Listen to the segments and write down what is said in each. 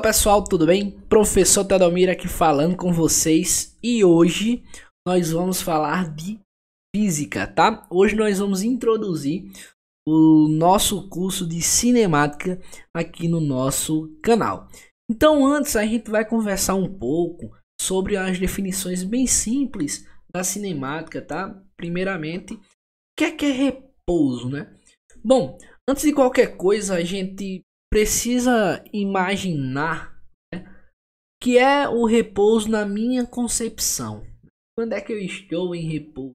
pessoal, tudo bem? Professor Teodomiro aqui falando com vocês e hoje nós vamos falar de física, tá? Hoje nós vamos introduzir o nosso curso de cinemática aqui no nosso canal. Então antes a gente vai conversar um pouco sobre as definições bem simples da cinemática, tá? Primeiramente, o que é repouso, né? Bom, antes de qualquer coisa a gente precisa imaginar, né, que é o repouso na minha concepção. Quando é que eu estou em repouso?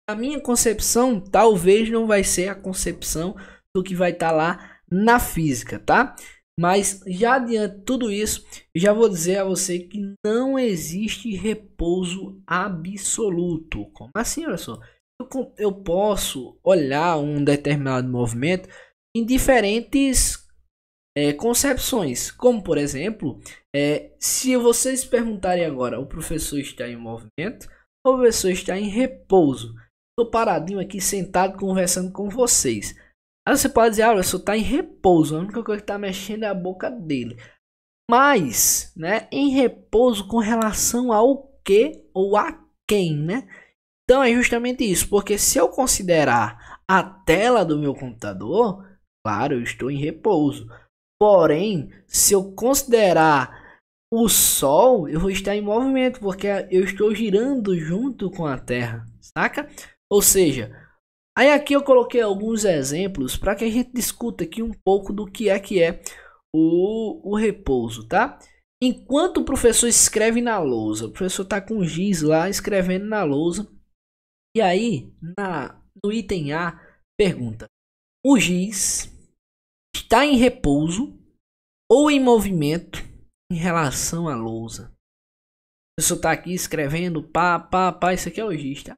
A minha concepção talvez não vai ser a concepção do que vai estar lá na física, tá? Mas já adiante de tudo isso, eu já vou dizer a você que não existe repouso absoluto. Como assim, olha só? Eu posso olhar um determinado movimento em diferentes concepções, como por exemplo, se vocês perguntarem agora, o professor está em movimento ou o professor está em repouso? Estou paradinho aqui sentado conversando com vocês. Aí você pode dizer, o professor está em repouso, a única coisa que está mexendo é a boca dele. Mas, né, em repouso com relação ao que ou a quem, né? Então é justamente isso, porque se eu considerar a tela do meu computador, claro, eu estou em repouso. Porém, se eu considerar o Sol, eu vou estar em movimento, porque eu estou girando junto com a Terra, saca? Ou seja, aí aqui eu coloquei alguns exemplos para que a gente discuta aqui um pouco do que é o repouso, tá? Enquanto o professor escreve na lousa, o professor está com giz lá escrevendo na lousa, e aí no item A pergunta: o giz está em repouso ou em movimento em relação à lousa? O professor está aqui escrevendo, pá, isso aqui é o giz, tá?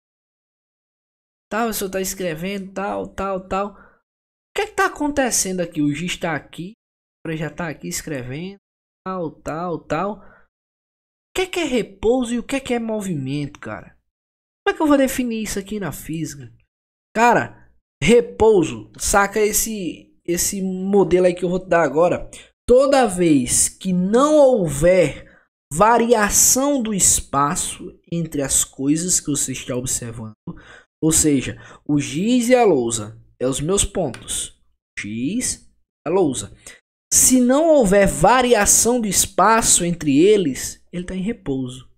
Tá, o professor está escrevendo, tal. O que é que tá acontecendo aqui? O giz está aqui, ele já está aqui escrevendo, tal. O que é repouso e o que é movimento, cara? Como é que eu vou definir isso aqui na física? Cara, repouso, saca esse modelo aí que eu vou te dar agora. Toda vez que não houver variação do espaço entre as coisas que você está observando, ou seja, o giz e a lousa, é os meus pontos, giz e a lousa. Se não houver variação do espaço entre eles, ele está em repouso.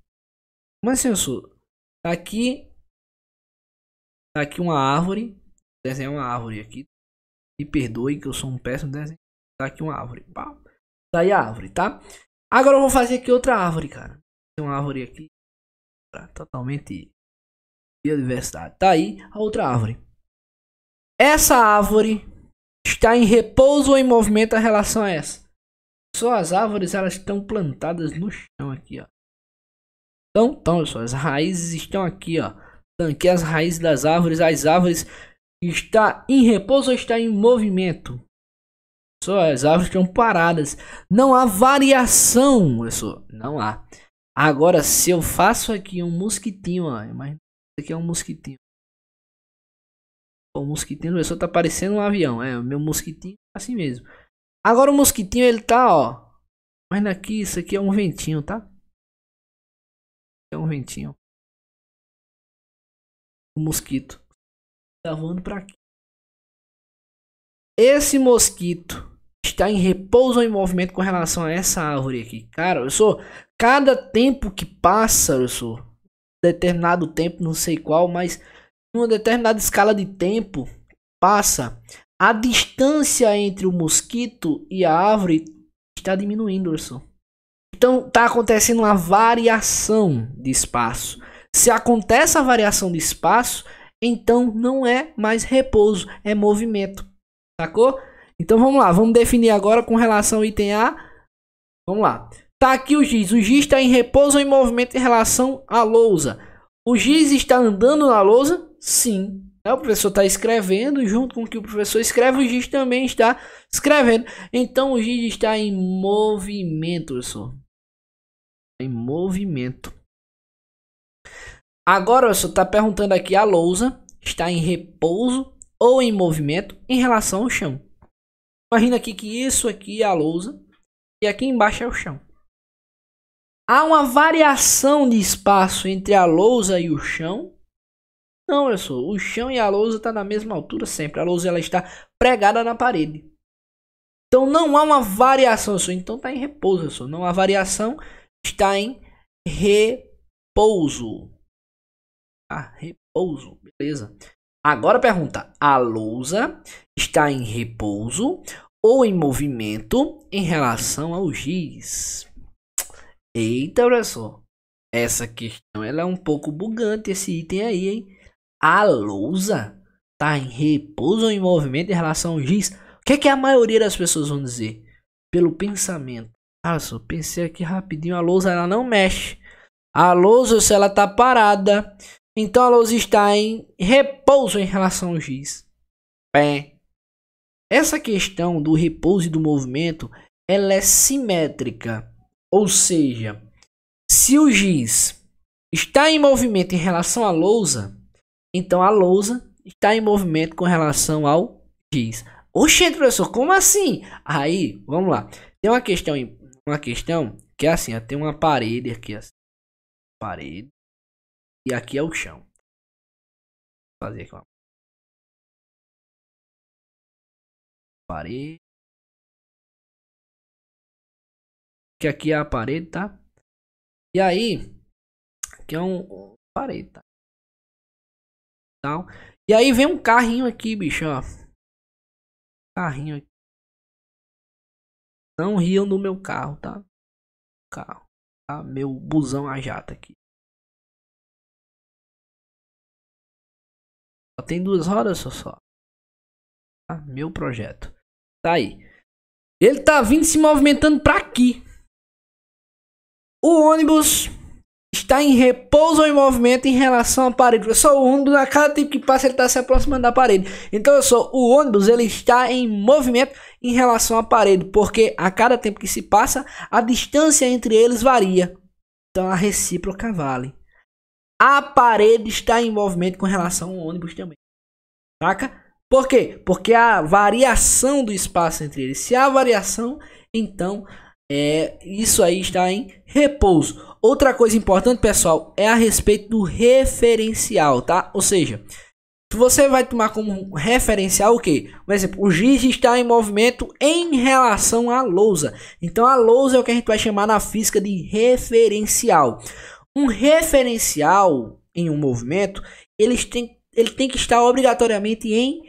Mas sensor, tá aqui uma árvore, desenhar uma árvore aqui. Me perdoe que eu sou um péssimo desenho. Tá aqui uma árvore. Pá. Tá aí a árvore, tá? Agora eu vou fazer aqui outra árvore, cara. Tem uma árvore aqui. Totalmente biodiversidade. Tá aí a outra árvore. Essa árvore está em repouso ou em movimento em relação a essa? Só as árvores, elas estão plantadas no chão aqui, ó. Então, pessoal, as raízes estão aqui, ó. Então, aqui as raízes das árvores. As árvores está em repouso ou está em movimento? Só as árvores estão paradas. Não há variação, pessoal. Não há. Agora, se eu faço aqui um mosquitinho, ó, imagina, isso aqui é um mosquitinho. O mosquitinho do pessoal tá parecendo um avião. É, o meu mosquitinho é assim mesmo. Agora o mosquitinho, ele tá, ó. Mas aqui, isso aqui é um ventinho, tá? É um ventinho. O mosquito tá voando pra aqui. Esse mosquito está em repouso ou em movimento com relação a essa árvore aqui? Cara, cada tempo que passa, determinado tempo, não sei qual, mas uma determinada escala de tempo passa, a distância entre o mosquito e a árvore está diminuindo, Então está acontecendo uma variação de espaço. Se acontece a variação de espaço, então não é mais repouso, é movimento. Sacou? Então vamos lá, vamos definir agora com relação ao item A. Vamos lá. Tá aqui o giz. O giz está em repouso ou em movimento em relação à lousa? O giz está andando na lousa? Sim. O professor está escrevendo, junto com o que o professor escreve, o giz também está escrevendo. Então o giz está em movimento, pessoal. Em movimento. Agora, você está perguntando aqui, a lousa está em repouso ou em movimento em relação ao chão? Imagina aqui que isso aqui é a lousa e aqui embaixo é o chão. Há uma variação de espaço entre a lousa e o chão? Não, pessoal. O chão e a lousa estão na mesma altura sempre. A lousa ela está pregada na parede. Então não há uma variação, pessoal. Então está em repouso, pessoal. Não há variação, está em repouso. Ah, repouso, beleza. Agora pergunta: a lousa está em repouso ou em movimento em relação ao giz? Eita, professor. Essa questão ela é um pouco bugante, esse item aí, hein? A lousa está em repouso ou em movimento em relação ao giz? O que é que a maioria das pessoas vão dizer? Pelo pensamento. Ah, só pensei aqui rapidinho, a lousa ela não mexe. A lousa, se ela está parada, então a lousa está em repouso em relação ao giz. Pé. Essa questão do repouso e do movimento, ela é simétrica. Ou seja, se o giz está em movimento em relação à lousa, então a lousa está em movimento com relação ao giz. Oxente, professor, como assim? Aí, vamos lá. Tem uma questão que é assim, ó, tem uma parede aqui, assim, parede, e aqui é o chão. Vou fazer aqui uma parede. Que aqui é a parede, tá? E aí, aqui é um parede, tá? Então, e aí vem um carrinho aqui, bicho, ó. Carrinho aqui. Não riam do meu carro, tá? Carro, tá? Meu busão a jato aqui. Só tem 2 rodas só. Tá? Meu projeto. Tá aí. Ele tá vindo se movimentando pra aqui. O ônibus está em repouso ou em movimento em relação à parede. Pessoal, o ônibus, a cada tempo que passa, ele está se aproximando da parede. Então, pessoal, o ônibus ele está em movimento em relação à parede, porque a cada tempo que se passa, a distância entre eles varia. Então, a recíproca vale. A parede está em movimento com relação ao ônibus também. Saca? Por quê? Porque a variação do espaço entre eles. Se há variação, então isso aí está em repouso. Outra coisa importante, pessoal, é a respeito do referencial, tá? Ou seja, você vai tomar como referencial o quê? Por exemplo, o giz está em movimento em relação à lousa. Então, a lousa é o que a gente vai chamar na física de referencial. Um referencial em um movimento, ele tem que estar obrigatoriamente em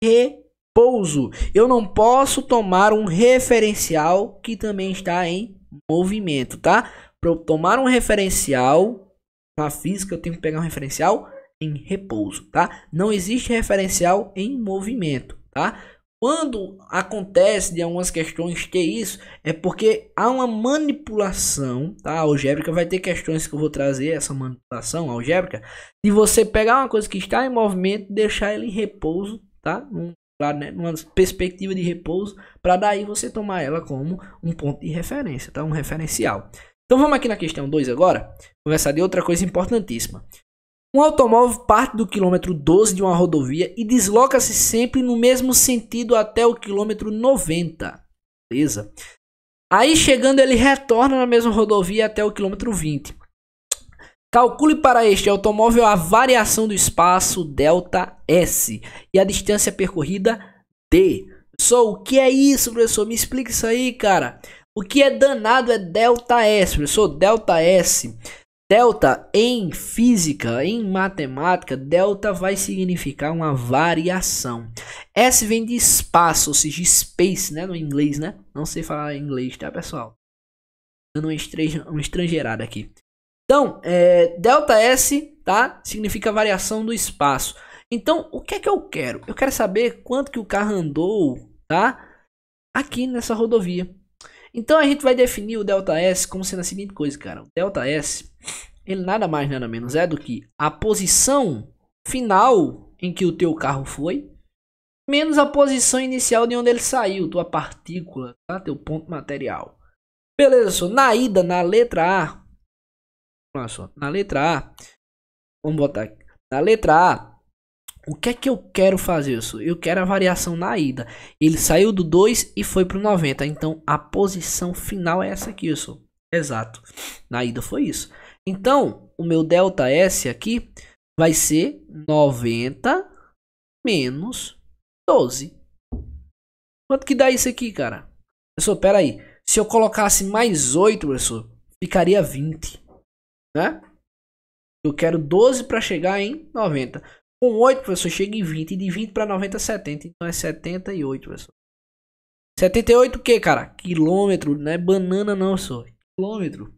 repouso. Eu não posso tomar um referencial que também está em movimento, tá? Para eu tomar um referencial na física, eu tenho que pegar um referencial em repouso, tá? Não existe referencial em movimento, tá? Quando acontece de algumas questões ter isso, é porque há uma manipulação, tá? Algébrica vai ter questões que eu vou trazer, essa manipulação algébrica, de você pegar uma coisa que está em movimento e deixar ela em repouso, tá? Claro, né? Numa perspectiva de repouso, para daí você tomar ela como um ponto de referência, tá? Um referencial. Então vamos aqui na questão 2 agora, conversar de outra coisa importantíssima. Um automóvel parte do quilômetro 12 de uma rodovia e desloca-se sempre no mesmo sentido até o quilômetro 90. Beleza? Aí chegando ele retorna na mesma rodovia até o quilômetro 20. Calcule para este automóvel a variação do espaço ΔS e a distância percorrida D. Professor, o que é isso, professor? Me explica isso aí, cara. O que é danado é ΔS, professor. ΔS. Delta em física, em matemática, delta vai significar uma variação. S vem de espaço, ou seja, space, né, no inglês, né? Não sei falar inglês, tá, pessoal? Dando uma estrangeirada aqui. Então, delta S, tá? Significa variação do espaço. Então, o que é que eu quero? Eu quero saber quanto que o carro andou, tá? Aqui nessa rodovia. Então a gente vai definir o ΔS como sendo a seguinte coisa, cara. O ΔS, ele nada mais nada menos é do que a posição final em que o teu carro foi, menos a posição inicial de onde ele saiu, tua partícula, tá? Teu ponto material. Beleza, só na ida, na letra A. Olha só, na letra A, vamos botar aqui. Na letra A, O que é que eu quero fazer? Eu quero a variação na ida. Ele saiu do 2 e foi pro 90. Então, a posição final é essa aqui, Exato. Na ida foi isso. Então, o meu delta S aqui vai ser 90 menos 12. Quanto que dá isso aqui, cara? Professor, pera aí. Se eu colocasse mais 8, professor, ficaria 20. Né? Eu quero 12 para chegar em 90. Com 8, professor, chega em 20. E de 20 para 90 é 70. Então é 78, professor. 78 o que, cara? Quilômetro. Não é banana não, professor. Quilômetro.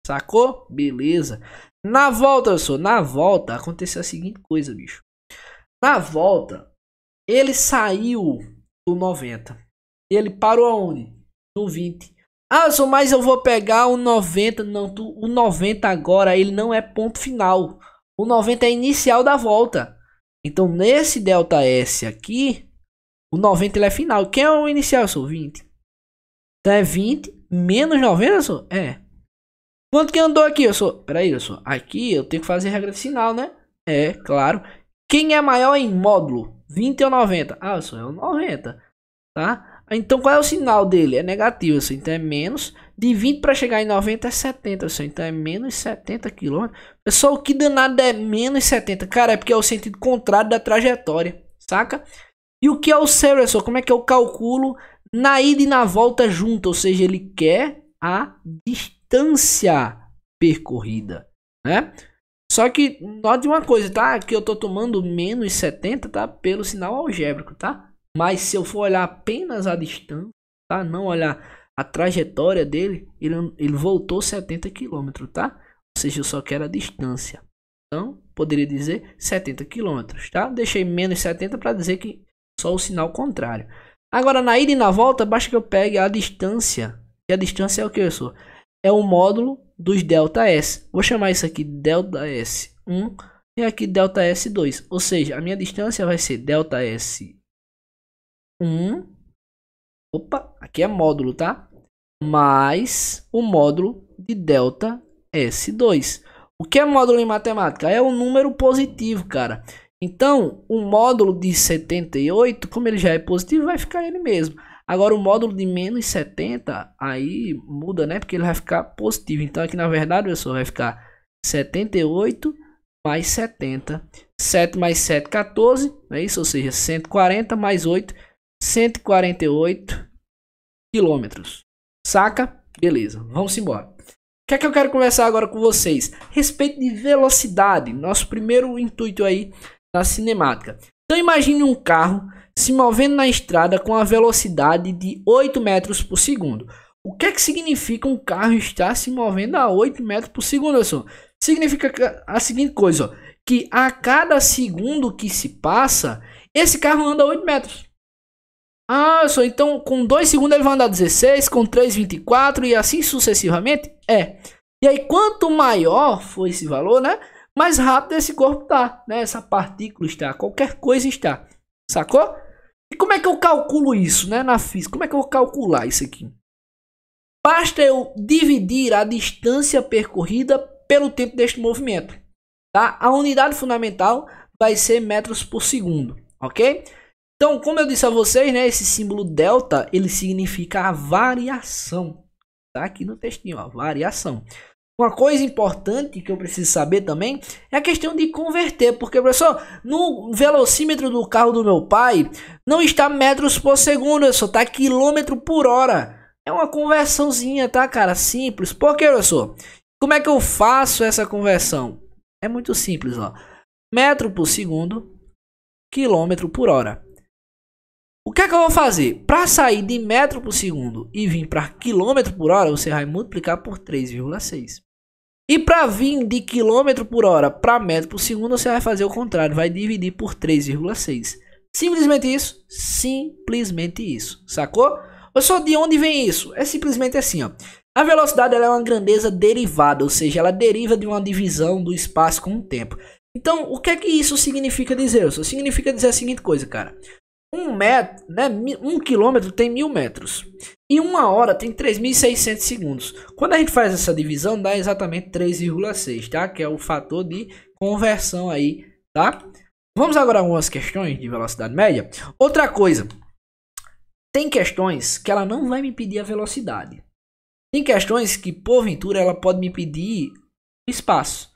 Sacou? Beleza. Na volta, professor. Na volta aconteceu a seguinte coisa, bicho. Na volta, ele saiu do 90. Ele parou aonde? No 20. Ah, professor, mas eu vou pegar o 90. Não, o 90 agora ele não é ponto final. O 90 é inicial da volta. Então, nesse delta S aqui, o 90 ele é final. Quem é o inicial? Eu sou 20. Então, é 20 menos 90, eu sou? É. Quanto que andou aqui? Eu sou? Peraí, eu sou. Aqui eu tenho que fazer regra de sinal, né? É, claro. Quem é maior em módulo? 20 ou 90? Ah, eu sou. É o 90. Tá? Então, qual é o sinal dele? É negativo, assim. Então, é menos. De 20 para chegar em 90 é 70, assim. Então, é menos 70 km. Pessoal, o que danado é menos 70? Cara, é porque é o sentido contrário da trajetória. Saca? E o que é o seu, pessoal? Como é que eu calculo na ida e na volta junto? Ou seja, ele quer a distância percorrida, né? Só que, note uma coisa, tá? Que eu tô tomando menos 70, tá? Pelo sinal algébrico, tá? Mas se eu for olhar apenas a distância, tá? Não olhar a trajetória dele, ele voltou 70 km, tá? Ou seja, eu só quero a distância. Então, poderia dizer 70 km, tá? Deixei menos 70 para dizer que só o sinal contrário. Agora, na ida e na volta, basta que eu pegue a distância. E a distância é o que, pessoal? É o módulo dos delta S. Vou chamar isso aqui delta S1 e aqui delta S2. Ou seja, a minha distância vai ser delta S1. Opa, aqui é módulo, tá? Mais o módulo de delta S2. O que é módulo em matemática? É um número positivo, cara. Então, o módulo de 78, como ele já é positivo, vai ficar ele mesmo. Agora, o módulo de menos 70, aí muda, né? Porque ele vai ficar positivo. Então, aqui na verdade, pessoal, vai ficar 78 mais 70. 7 mais 7, 14. Não é isso? Ou seja, 140 mais 8, 148 quilômetros. Saca? Beleza, vamos embora. O que é que eu quero conversar agora com vocês? Respeito de velocidade. Nosso primeiro intuito aí na cinemática. Então, imagine um carro se movendo na estrada com a velocidade de 8 metros por segundo. O que é que significa um carro estar se movendo a 8 metros por segundo, pessoal? Significa a seguinte coisa, ó, que a cada segundo que se passa, esse carro anda 8 metros. Ah, pessoal, então com 2 segundos ele vai andar 16, com 3, 24 e assim sucessivamente? É. E aí, quanto maior for esse valor, né? Mais rápido esse corpo tá, né? Essa partícula está, qualquer coisa está. Sacou? E como é que eu calculo isso, né? Na física, como é que eu vou calcular isso aqui? Basta eu dividir a distância percorrida pelo tempo deste movimento, tá? A unidade fundamental vai ser metros por segundo, ok? Então, como eu disse a vocês, né? Esse símbolo delta, ele significa a variação. Tá aqui no textinho, ó, variação. Uma coisa importante que eu preciso saber também é a questão de converter, porque, professor, no velocímetro do carro do meu pai não está metros por segundo, só está quilômetro por hora. É uma conversãozinha, tá, cara? Simples. Por que, professor? Como é que eu faço essa conversão? É muito simples, ó. Metro por segundo, quilômetro por hora. O que é que eu vou fazer? Para sair de metro por segundo e vir para quilômetro por hora, você vai multiplicar por 3,6. E para vir de quilômetro por hora para metro por segundo, você vai fazer o contrário, vai dividir por 3,6. Simplesmente isso? Simplesmente isso. Sacou? Olha só de onde vem isso? É simplesmente assim, ó. A velocidade ela é uma grandeza derivada, ou seja, ela deriva de uma divisão do espaço com o tempo. Então, o que é que isso significa dizer? Isso significa dizer a seguinte coisa, cara. 1 metro, né? 1 quilômetro tem 1000 metros. E 1 hora tem 3.600 segundos. Quando a gente faz essa divisão, dá exatamente 3,6, tá? Que é o fator de conversão aí, tá? Vamos agora a algumas questões de velocidade média. Outra coisa, tem questões que ela não vai me pedir a velocidade. Tem questões que, porventura, ela pode me pedir o espaço.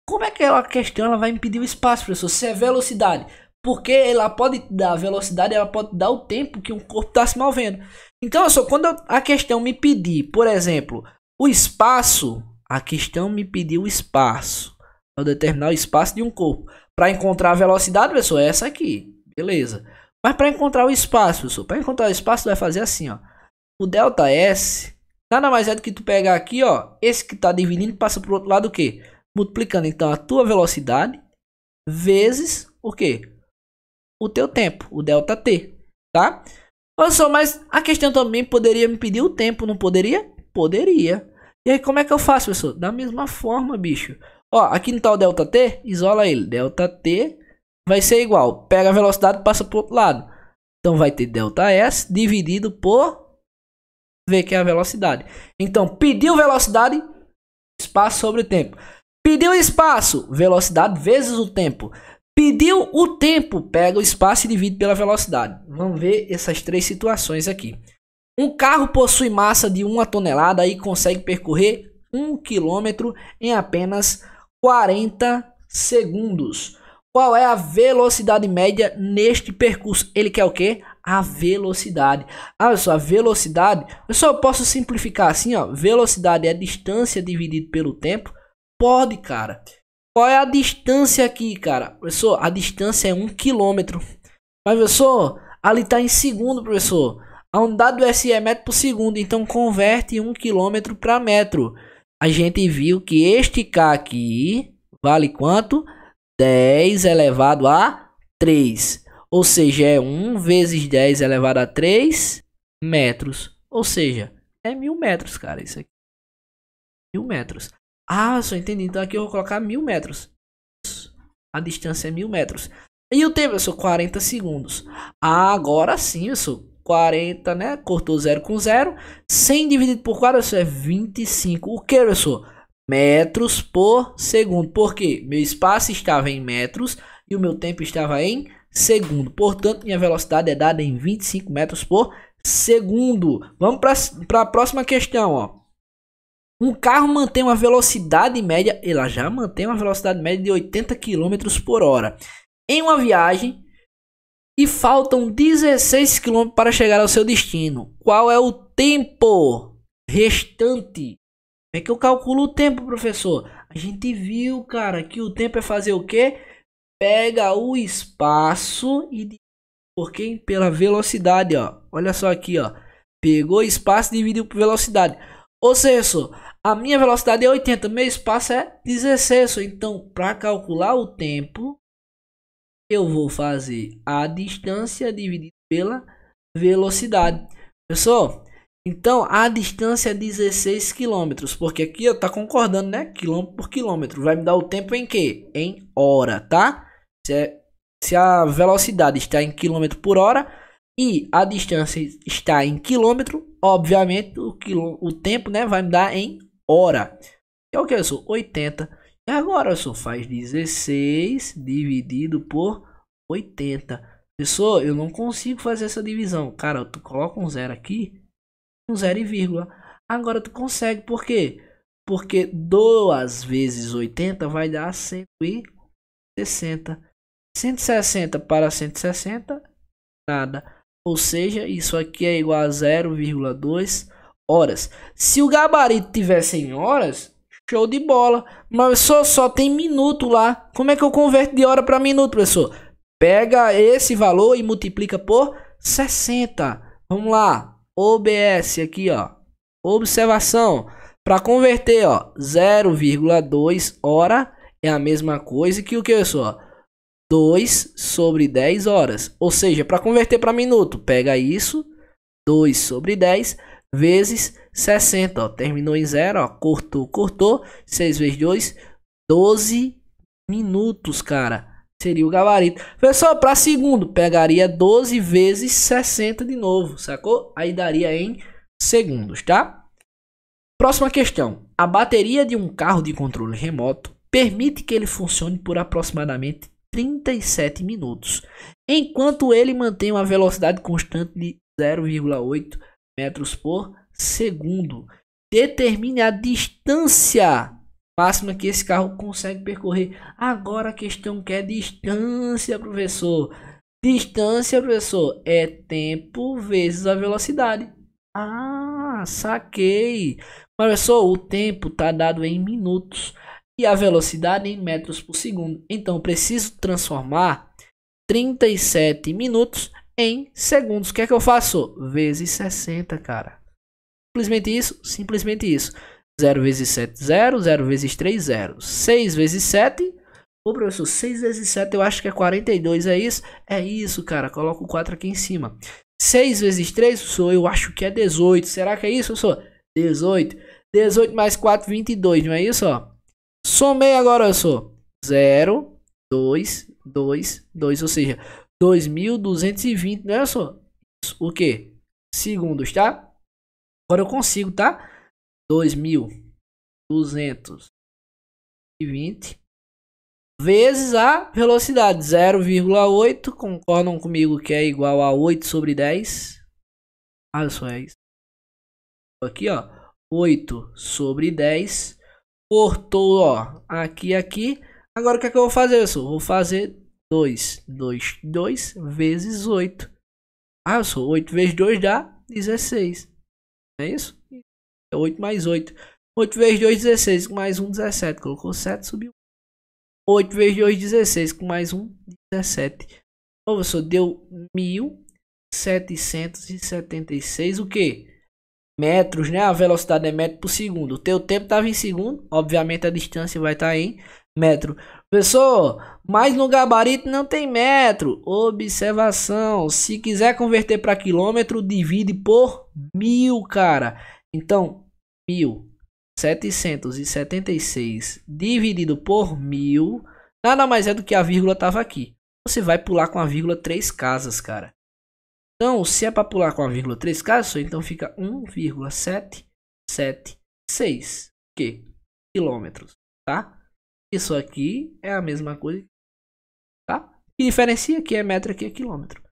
Como é que aquela questão ela vai me pedir o espaço, professor? Se é velocidade. Porque ela pode dar a velocidade, ela pode dar o tempo que um corpo está se movendo. Então, quando a questão me pedir, por exemplo, o espaço, a questão me pediu o espaço. Eu determinar o espaço de um corpo. Para encontrar a velocidade, pessoal, é essa aqui. Beleza. Mas para encontrar o espaço, pessoal, para encontrar o espaço, tu vai fazer assim, ó. O delta S, nada mais é do que tu pegar aqui, ó. Esse que está dividindo, passa para o outro lado o quê? Multiplicando, então, a tua velocidade vezes o quê? O teu tempo, o delta T, tá? Olha só, mas a questão também poderia me pedir o tempo, não poderia? Poderia. E aí, como é que eu faço, pessoal? Da mesma forma, bicho. Ó, aqui não tá o delta T? Isola ele. Delta T vai ser igual. Pega a velocidade e passa pro outro lado. Então, vai ter delta S dividido por V, que é a velocidade. Então, pediu velocidade, espaço sobre o tempo. Pediu espaço, velocidade vezes o tempo. Pediu o tempo, pega o espaço e divide pela velocidade. Vamos ver essas três situações aqui. Um carro possui massa de 1 tonelada e consegue percorrer 1 km em apenas 40 segundos. Qual é a velocidade média neste percurso? Ele quer o quê? A velocidade. Olha só, a velocidade. Eu só posso simplificar assim, ó. Velocidade é a distância dividido pelo tempo. Pode, cara. Qual é a distância aqui, cara? Professor, a distância é 1 km. Mas, professor, ali está em segundo, professor. A unidade do SI é metro por segundo. Então, converte 1 km para metro. A gente viu que este K aqui vale quanto? 10 elevado a 3. Ou seja, é 1 vezes 10 elevado a 3 metros. Ou seja, é 1000 metros, cara. Isso aqui. 1000 metros. Ah, só entendi. Então aqui eu vou colocar 1000 metros. A distância é 1000 metros. E o tempo, eu sou 40 segundos. Ah, agora sim, eu sou 40, né? Cortou 0 com 0. 100 dividido por 4, isso é 25. O que, eu sou? Metros por segundo. Por quê? Meu espaço estava em metros e o meu tempo estava em segundo. Portanto, minha velocidade é dada em 25 metros por segundo. Vamos para a próxima questão, ó. Um carro mantém uma velocidade média, ela já mantém uma velocidade média de 80 km por hora em uma viagem e faltam 16 km para chegar ao seu destino. Qual é o tempo restante? Como é que eu calculo o tempo, professor? A gente viu, cara, que o tempo é fazer o quê? Pega o espaço e porque pela velocidade, ó. Olha só aqui, ó. Pegou espaço e dividiu por velocidade. Ou seja, a minha velocidade é 80, meu espaço é 16. Então, para calcular o tempo, eu vou fazer a distância dividida pela velocidade. Pessoal, então a distância é 16 km, porque aqui eu tá concordando, né? Quilômetro por quilômetro. Vai me dar o tempo em quê? Em hora, tá? Se a velocidade está em quilômetro por hora e a distância está em quilômetro, obviamente o tempo, né, vai me dar em hora. É o que eu sou? 80. E agora eu só faz 16 dividido por 80. Pessoal, eu não consigo fazer essa divisão. Cara, tu coloca um zero aqui, um zero e vírgula. Agora tu consegue, por quê? Porque 2 vezes 80 vai dar 160. 160 para 160, nada. Ou seja, isso aqui é igual a 0,2 horas. Se o gabarito tivesse em horas, show de bola. Mas só tem minuto lá. Como é que eu converto de hora para minuto, professor? Pega esse valor e multiplica por 60. Vamos lá. OBS aqui, ó. Observação. Para converter, ó, 0,2 hora é a mesma coisa que o que, pessoal? 2 sobre 10 horas. Ou seja, para converter para minuto, pega isso, 2 sobre 10 vezes 60. Ó, terminou em 0, ó, cortou. 6 vezes 2, 12 minutos, cara. Seria o gabarito. Pessoal, para segundo, pegaria 12 vezes 60 de novo, sacou? Aí daria em segundos, tá? Próxima questão. A bateria de um carro de controle remoto permite que ele funcione por aproximadamente 37 minutos, enquanto ele mantém uma velocidade constante de 0,8 metros por segundo. Determine a distância máxima que esse carro consegue percorrer. Agora a questão que é distância, professor. Distância, professor, é tempo vezes a velocidade. Ah, saquei. Professor, o tempo está dado em minutos e a velocidade em metros por segundo. Então, preciso transformar 37 minutos em segundos. O que é que eu faço? Vezes 60, cara. Simplesmente isso, simplesmente isso. 0 vezes 7, 0. 0 vezes 3, 0. 6 vezes 7. Ô, professor, 6 vezes 7 eu acho que é 42, é isso? É isso, cara. Coloca o 4 aqui em cima. 6 vezes 3, professor, eu acho que é 18. Será que é isso, professor? 18. 18 mais 4, 22, não é isso, ó? Somei agora, professor. 0, 2, 2, 2, ou seja, 2.220, não é, professor? Isso, o quê? Segundos, tá? Agora eu consigo, tá? 2.220 vezes a velocidade 0,8. Concordam comigo que é igual a 8 sobre 10? Ah, só é isso. Aqui, ó. 8 sobre 10. Cortou, ó. Aqui, aqui. Agora o que é que eu vou fazer, pessoal? Vou fazer 2 vezes 8. Ah, só 8 vezes 2 dá 16. É isso? É 8 mais 8. 8 vezes 2, 16. Com mais 1, 17. Colocou 7, subiu. 8 vezes 2, 16. Com mais 1, 17. Ô, professor, deu 1.776. O que? Metros, né? A velocidade é metro por segundo. O teu tempo estava em segundo. Obviamente a distância vai estar em metro. Professor, mas no gabarito não tem metro. Observação. Se quiser converter para quilômetro, divide por 1000, cara. Então, 1.776 dividido por 1000 nada mais é do que a vírgula estava aqui. Você vai pular com a vírgula 3 casas, cara. Então, se é para pular com a vírgula 3 casas, então fica 1,776 quilômetros, tá? Isso aqui é a mesma coisa, tá? E diferencia aqui é metro, aqui é quilômetro.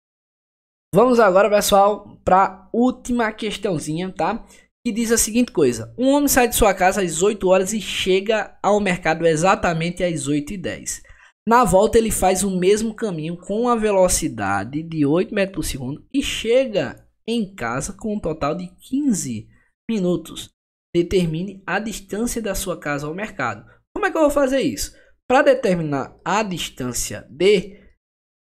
Vamos agora, pessoal, para a última questãozinha, tá? Que diz a seguinte coisa: um homem sai de sua casa às 8 horas e chega ao mercado exatamente às 8h10. Na volta ele faz o mesmo caminho com a velocidade de 8 metros por segundo e chega em casa com um total de 15 minutos. Determine a distância da sua casa ao mercado. Como é que eu vou fazer isso? Para determinar a distância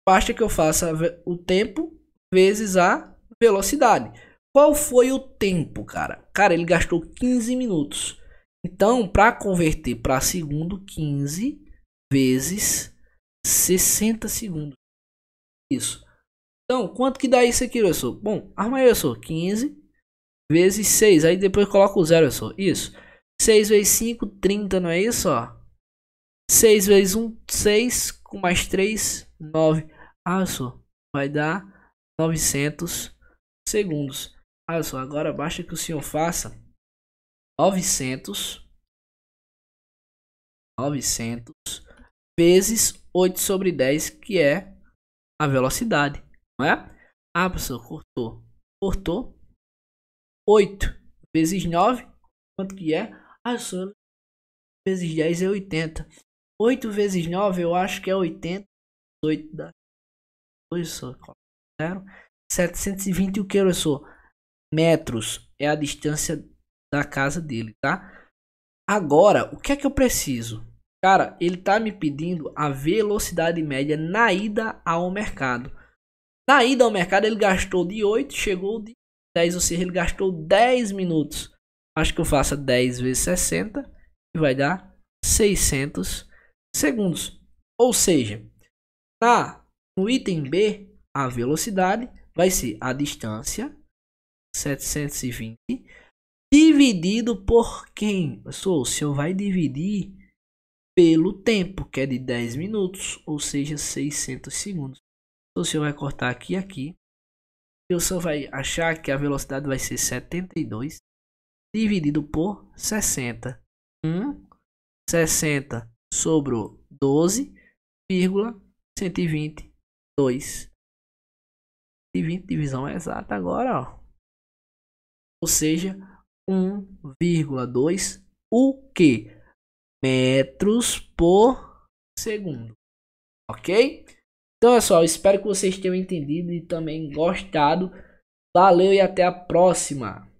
basta que eu faça o tempo vezes a velocidade. Qual foi o tempo, cara? Cara, ele gastou 15 minutos. Então, para converter para segundo, 15 vezes 60 segundos. Isso. Então, quanto que dá isso aqui, professor? Bom, arma aí, professor. 15 vezes 6. Aí depois coloca o 0, professor. Isso. 6 vezes 5, 30, não é isso, ó? 6 vezes 1, 6. Com mais 3, 9. Ah, professor, vai dar 900 segundos. Ah, professor, agora basta que o senhor faça 900 vezes 8 sobre 10, que é a velocidade, não é? Ah, professor, cortou. 8 vezes 9, quanto que é? Ah, professor, vezes 10 é 80. 8 vezes 9 eu acho que é 80. 8 dá 0. 720 o que, professor? Metros é a distância da casa dele, tá? Agora, o que é que eu preciso? Cara, ele tá me pedindo a velocidade média na ida ao mercado. Na ida ao mercado ele gastou de 8, chegou de 10, ou seja, ele gastou 10 minutos. Acho que eu faço 10 vezes 60 e vai dar 600 segundos. Ou seja, no item B, a velocidade vai ser a distância 720 dividido por quem? Pessoal, o senhor vai dividir pelo tempo, que é de 10 minutos, ou seja, 600 segundos. Então, o senhor vai cortar aqui e aqui. E o senhor vai achar que a velocidade vai ser 72 dividido por 60. 60 sobrou 12,5. 122. 120 divisão exata agora, ó. Ou seja, 1,2 o que? Metros por segundo. Ok? Então, pessoal, espero que vocês tenham entendido e também gostado. Valeu e até a próxima.